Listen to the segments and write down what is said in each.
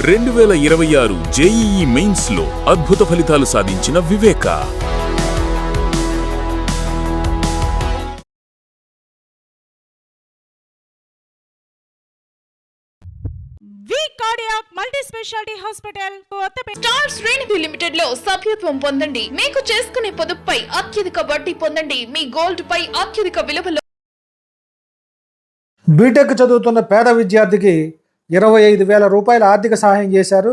2026 JEE mains లో అద్భుత ఫలితాలు సాధించిన Viveka. Cardiac multi speciality hospital star శ్రేణి లిమిటెడ్ లో సభ్యత్వం పొందండి. మీకు చేసుకునే పొదుపుపై అత్యధిక వడ్డీ పొందండి. మీ గోల్డ్ పై అత్యధిక విలువలో. బీటెక్ చదువుతున్న పేద విద్యార్థికి 25,000 రూపాయల ఆర్థిక సహాయం చేశారు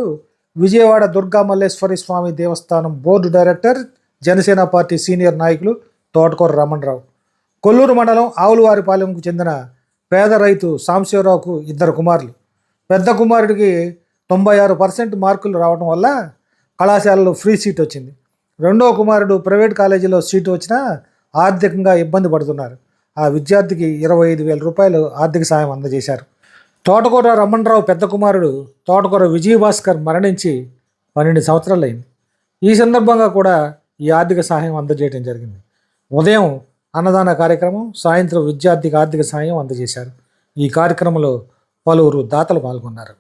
విజయవాడ దుర్గా మల్లేశ్వరి స్వామి దేవస్థానం board director, Janasena party senior నాయకులు తోటకూర రమణరావు. కొల్లూరు మండలం ఆవులవారిపాలెంకు చెందిన పేద రైతు సాంబశివరావుకు 2 కుమారులు. పెద్ద కుమారుడికి 96% మార్కులు రావడం వల్ల కళాశాలలో ఫ్రీ సీట్ వచ్చింది. రెండో కుమారుడు ప్రైవేట్ కాలేజీలో సీటు వచ్చినా ఆర్థికంగా ఇబ్బంది పడుతున్నారు. ఆ విద్యార్థికి 25,000 రూపాయలు ఆర్థిక సాయం అందజేశారు. తోటకూర రమణరావు పెద్ద కుమారుడు తోటకూర విజయభాస్కర్ మరణించి 12 సంవత్సరాలైంది. ఈ సందర్భంగా కూడా ఈ ఆర్థిక సహాయం అందజేయడం జరిగింది. ఉదయం అన్నదాన కార్యక్రమం, సాయంత్రం విద్యార్థికి ఆర్థిక సాయం అందజేశారు. ఈ కార్యక్రమంలో పలువురు దాతలు పాల్గొన్నారు.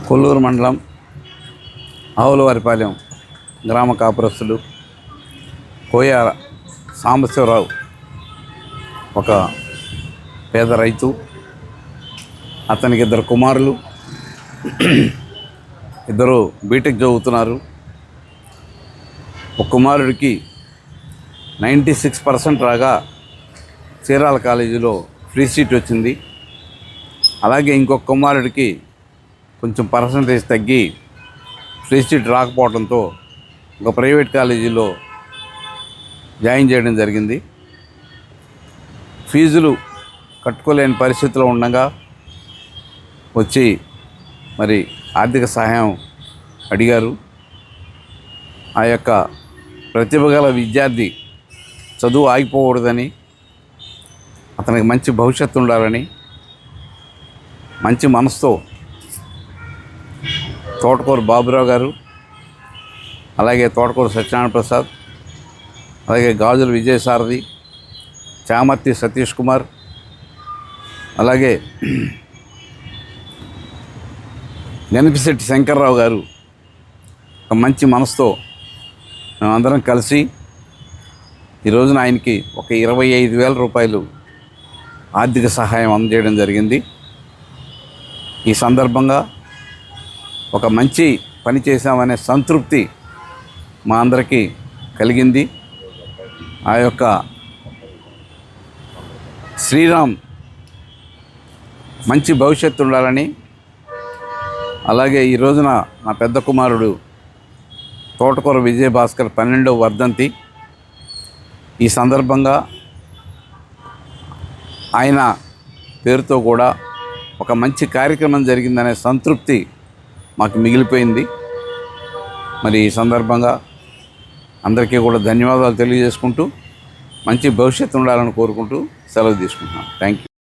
కొల్లూరు మండలం ఆవులవారిపాలెం గ్రామ కాపురస్తులు కోయ సాంబశివరావు ఒక పేద రైతు. అతనికి 2 కుమారులు, 2 బీటెక్ చదువుతున్నారు. ఒక కుమారుడికి 96% రాగా చీరాల కాలేజీలో ఫ్రీ సీట్ వచ్చింది. అలాగే ఇంకొక కుమారుడికి కొంచెం పర్సంటేజ్ తగ్గి ఫ్రీ సీట్ రాకపోవడంతో ఒక ప్రైవేట్ కాలేజీలో జాయిన్ చేయడం జరిగింది. ఫీజులు కట్టుకోలేని పరిస్థితిలో ఉండగా వచ్చి మరి ఆర్థిక సహాయం అడిగారు. ఆ యొక్క ప్రతిభ గల విద్యార్థి చదువు ఆగిపోకూడదని, అతనికి మంచి భవిష్యత్తు ఉండాలని మంచి మనసుతో తోటకూర బాబురావు గారు, అలాగే తోటకూర సత్యనారాయణ ప్రసాద్, అలాగే గాజుల విజయసారథి, చామర్తి సతీష్ కుమార్, అలాగే గణపిశెట్టి శంకర్రావు గారు ఒక మంచి మనసుతో మేమందరం కలిసి ఈ రోజున ఆయనకి ఒక 25,000 రూపాయలు ఆర్థిక సహాయం అందజేయడం జరిగింది. ఈ సందర్భంగా ఒక మంచి పని చేశామనే సంతృప్తి మా అందరికీ కలిగింది. ఆ యొక్క శ్రీరామ్ మంచి భవిష్యత్తు ఉండాలని, అలాగే ఈ రోజున నా పెద్ద కుమారుడు తోటకూర విజయభాస్కర్ 12వ వర్ధంతి. ఈ సందర్భంగా ఆయన పేరుతో కూడా ఒక మంచి కార్యక్రమం జరిగిందనే సంతృప్తి మాకు మిగిలిపోయింది. మరి ఈ సందర్భంగా అందరికీ కూడా ధన్యవాదాలు తెలియజేసుకుంటూ మంచి భవిష్యత్తు ఉండాలని కోరుకుంటూ సెలవు తీసుకుంటున్నాను. Thank you.